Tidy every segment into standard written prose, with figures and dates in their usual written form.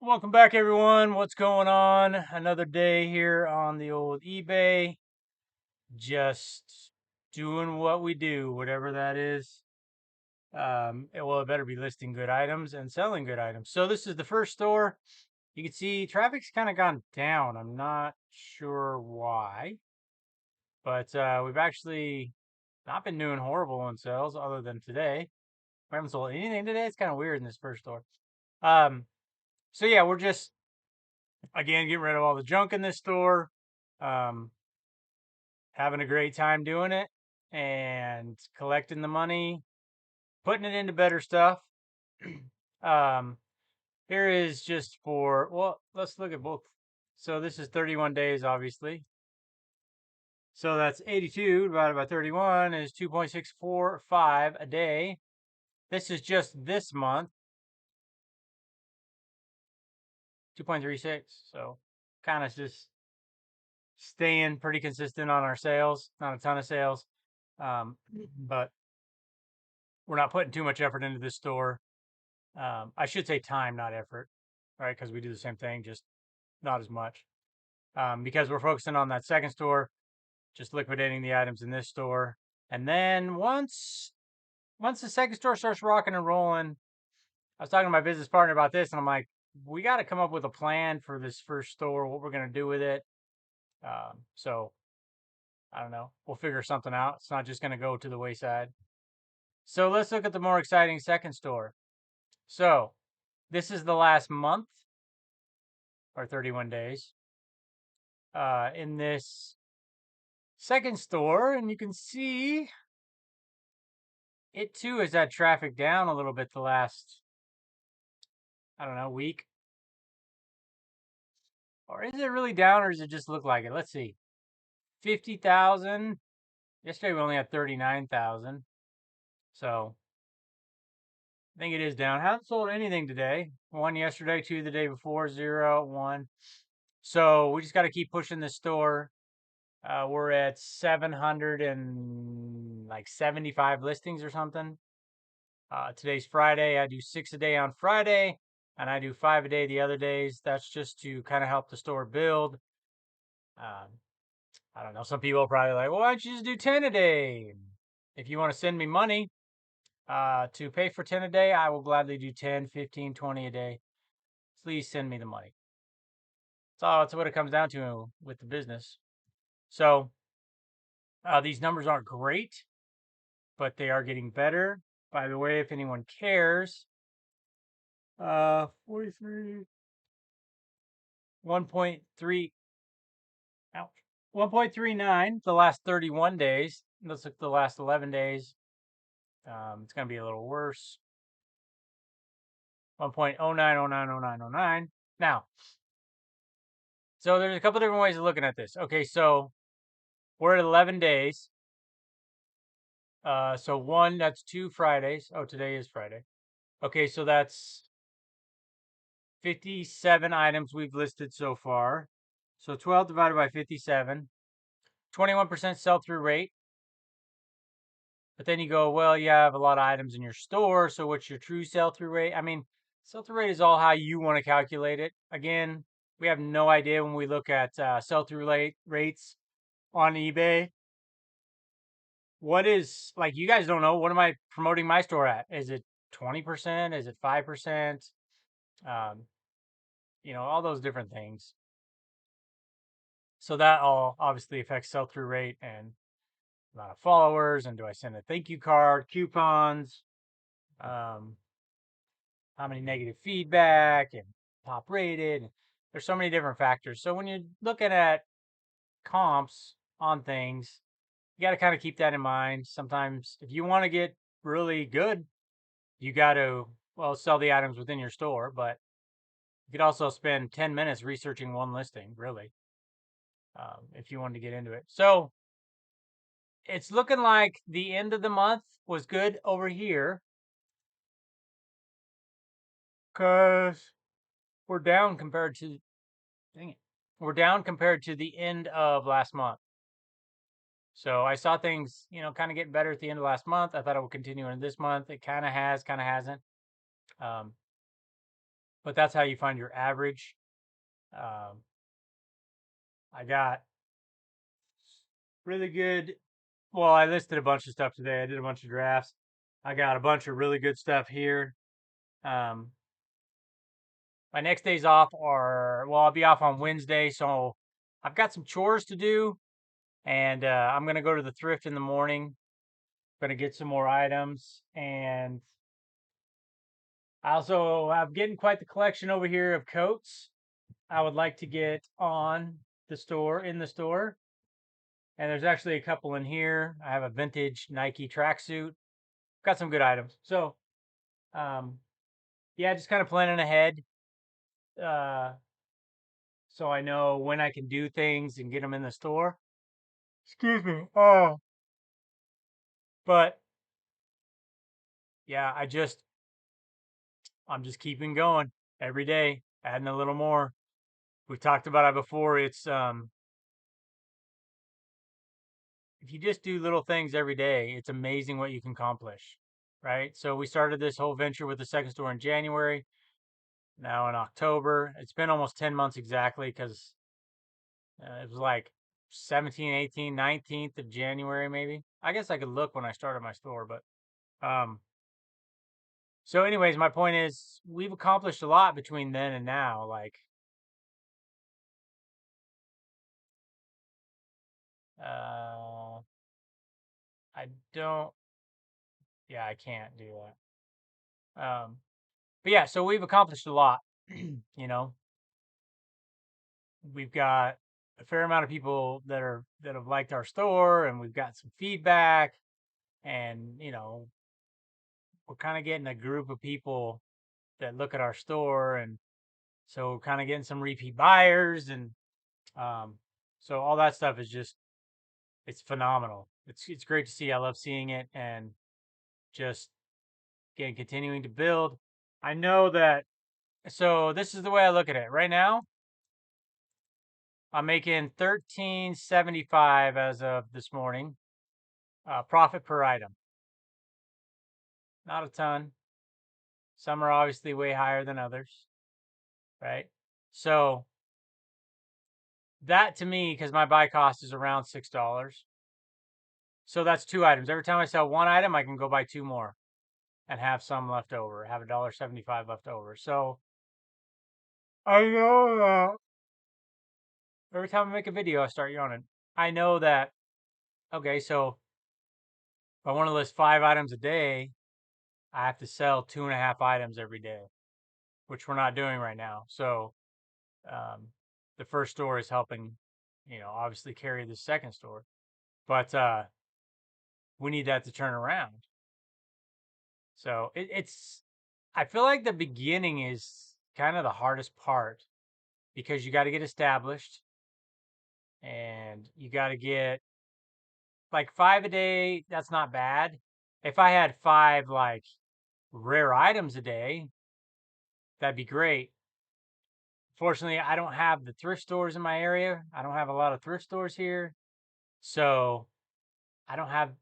Welcome back, everyone. What's going on? Another day here on the old eBay. Just doing what we do, whatever that is. It better be listing good items and selling good items. So this is the first store. You can see traffic's kind of gone down. I'm not sure why, but we've actually not been doing horrible in sales other than today. We haven't sold anything today. It's kind of weird in this first store. Um, so yeah, we're just again getting rid of all the junk in this store. Um, Having a great time doing it and collecting the money, putting it into better stuff. um, Here is just well, let's look at both. So this is 31 days, obviously. So that's 82 divided by 31 is 2.645 a day. This is just this month, 2.36. So kind of just staying pretty consistent on our sales. Not a ton of sales, but we're not putting too much effort into this store. I should say time, not effort, right? Because we do the same thing, just not as much. Because we're focusing on that second store, just liquidating the items in this store. And then once the second store starts rocking and rolling, I was talking to my business partner about this, and I'm like, we got to come up with a plan for this first store, what we're going to do with it. So I don't know. We'll figure something out. It's not just going to go to the wayside. So let's look at the more exciting second store. So this is the last month or 31 days in this second store. And you can see it too has had traffic down a little bit the last, I don't know, week. Or is it really down or does it just look like it? Let's see. 50,000. Yesterday we only had 39,000. So I think it is down. Haven't sold anything today. One yesterday, two the day before, 0, 1. So we just got to keep pushing the store. We're at 775 listings or something. Today's Friday. I do 6 a day on Friday, and I do 5 a day the other days. That's just to kind of help the store build. Um, I don't know. Some people are probably like, well, why don't you just do 10 a day? If you want to send me money to pay for 10 a day, I will gladly do 10, 15, 20 a day. Please send me the money. That's what it comes down to with the business. So these numbers aren't great, but they are getting better. By the way, if anyone cares, 43, 1.3, ouch, 1.39 the last 31 days. Let's look at the last 11 days. It's going to be a little worse. 1.09090909. Now, so there's a couple different ways of looking at this. Okay, so we're at 11 days. So that's 2 Fridays. Oh, today is Friday. Okay, so that's 57 items we've listed so far. So 12 divided by 57, 21% sell-through rate. But then you go, well, you have a lot of items in your store. So what's your true sell-through rate? I mean, sell-through rate is all how you want to calculate it. Again, we have no idea when we look at sell-through rates on eBay. What is, like, you guys don't know, what am I promoting my store at? Is it 20%? Is it 5%? Um, all those different things. So that all obviously affects sell-through rate and amount of followers. And do I send a thank you card, coupons, how many negative feedback and top rated. There's so many different factors. So when you're looking at comps on things, you got to kind of keep that in mind. Sometimes if you want to get really good, you got to, well, sell the items within your store, but you could also spend 10 minutes researching one listing, really, if you wanted to get into it. So it's looking like the end of the month was good over here because we're down compared to, dang it, we're down compared to the end of last month. So I saw things, kind of getting better at the end of last month. I thought it would continue in this month. It kind of has, kind of hasn't. Um, but that's how you find your average. Um, I got really good. Well, I listed a bunch of stuff today. I did a bunch of drafts. I got a bunch of really good stuff here. Um, my next days off are, well, I'll be off on Wednesday, so I've got some chores to do, and I'm gonna go to the thrift in the morning. Gonna get some more items, and I also I'm getting quite the collection over here of coats. I would like to get on the store in the store, and there's actually a couple in here. I have a vintage Nike tracksuit. Got some good items. So, um, yeah, just kind of planning ahead, uh, so I know when I can do things and get them in the store. Excuse me. Oh, but yeah, I'm just keeping going every day, adding a little more. We've talked about it before. It's if you just do little things every day, it's amazing what you can accomplish, right? So we started this whole venture with the second store in January. Now in October, it's been almost 10 months exactly because it was like 17, 18, 19th of January, maybe. I guess I could look when I started my store, but um, so anyways, my point is we've accomplished a lot between then and now. Like, uh, I don't, yeah, I can't do that. But yeah, so we've accomplished a lot. You know, we've got a fair amount of people that have liked our store, and we've got some feedback, and we're kind of getting a group of people that look at our store, and so we're kind of getting some repeat buyers, and um, so all that stuff is just it's phenomenal. It's great to see. I love seeing it, and just again continuing to build. I know that. So this is the way I look at it right now. I'm making 13.75 as of this morning. Profit per item. Not a ton. Some are obviously way higher than others, right? So that to me, because my buy cost is around $6. So that's two items. Every time I sell one item, I can go buy two more and have some left over, have $1.75 left over. So I know that every time I make a video, I start yawning. I know that, okay, so if I want to list 5 items a day, I have to sell 2.5 items every day, which we're not doing right now. So um, the first store is helping, obviously carry the second store, but we need that to turn around. So I feel like the beginning is kind of the hardest part because you got to get established and you got to get like 5 a day. That's not bad. If I had 5 like rare items a day, that'd be great. Fortunately, I don't have the thrift stores in my area. I don't have a lot of thrift stores here. So I don't have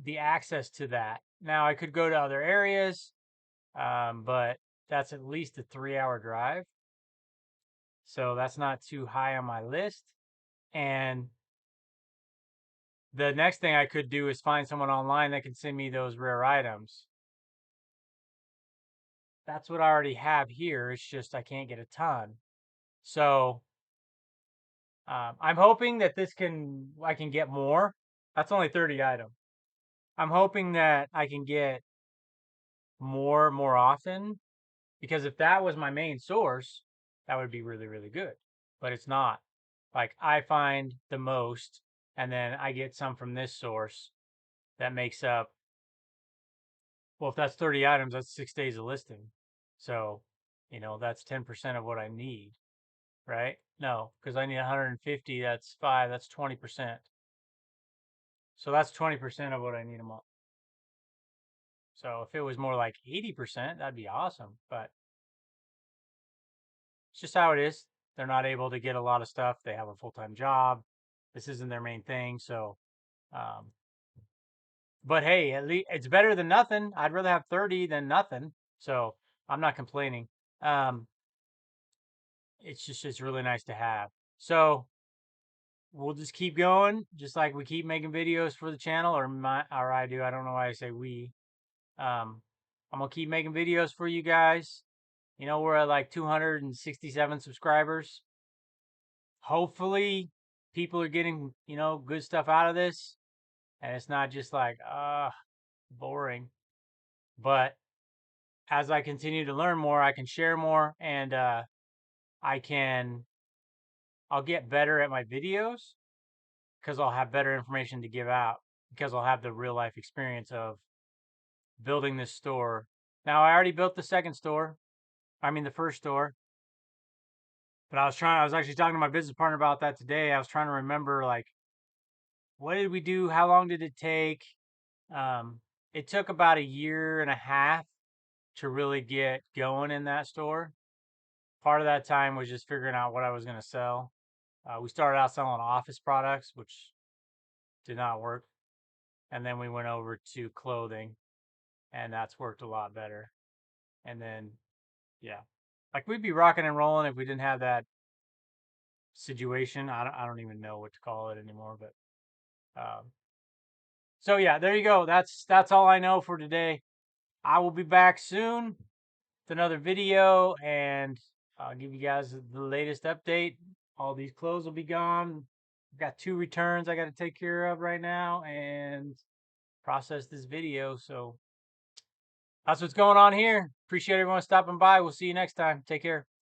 the access to that. Now I could go to other areas, but that's at least a 3 hour drive. So that's not too high on my list. And the next thing I could do is find someone online that can send me those rare items. That's what I already have here. It's just I can't get a ton. So I'm hoping that I can get more. That's only 30 items. I'm hoping that I can get more often because if that was my main source, that would be really, really good. But it's not. Like I find the most and then I get some from this source that makes up, well, if that's 30 items, that's 6 days of listing. So, that's 10% of what I need, right? No, because I need 150. That's 5. That's 20%. So that's 20% of what I need a month. So if it was more like 80%, that'd be awesome. But it's just how it is. They're not able to get a lot of stuff. They have a full-time job. This isn't their main thing. So, um, but hey, at least it's better than nothing. I'd rather have 30 than nothing. So I'm not complaining. it's really nice to have. So we'll just keep going, just like we keep making videos for the channel, or I do. I don't know why I say we. I'm gonna keep making videos for you guys. We're at like 267 subscribers. Hopefully, people are getting good stuff out of this, and it's not just like boring. But as I continue to learn more, I can share more, and I can I'll get better at my videos because I'll have better information to give out because I'll have the real life experience of building this store. Now I already built the second store. I mean the first store. But I was actually talking to my business partner about that today. I was trying to remember like what did we do? How long did it take? Um, it took about a year and a half to really get going in that store. Part of that time was just figuring out what I was going to sell. We started out selling office products, which did not work. And then we went over to clothing, and that's worked a lot better. And then, yeah, like we'd be rocking and rolling if we didn't have that situation. I don't even know what to call it anymore. But so yeah, there you go. That's all I know for today. I will be back soon with another video, and I'll give you guys the latest update. All these clothes will be gone. I've got 2 returns I got to take care of right now and process this video. So that's what's going on here. Appreciate everyone stopping by. We'll see you next time. Take care.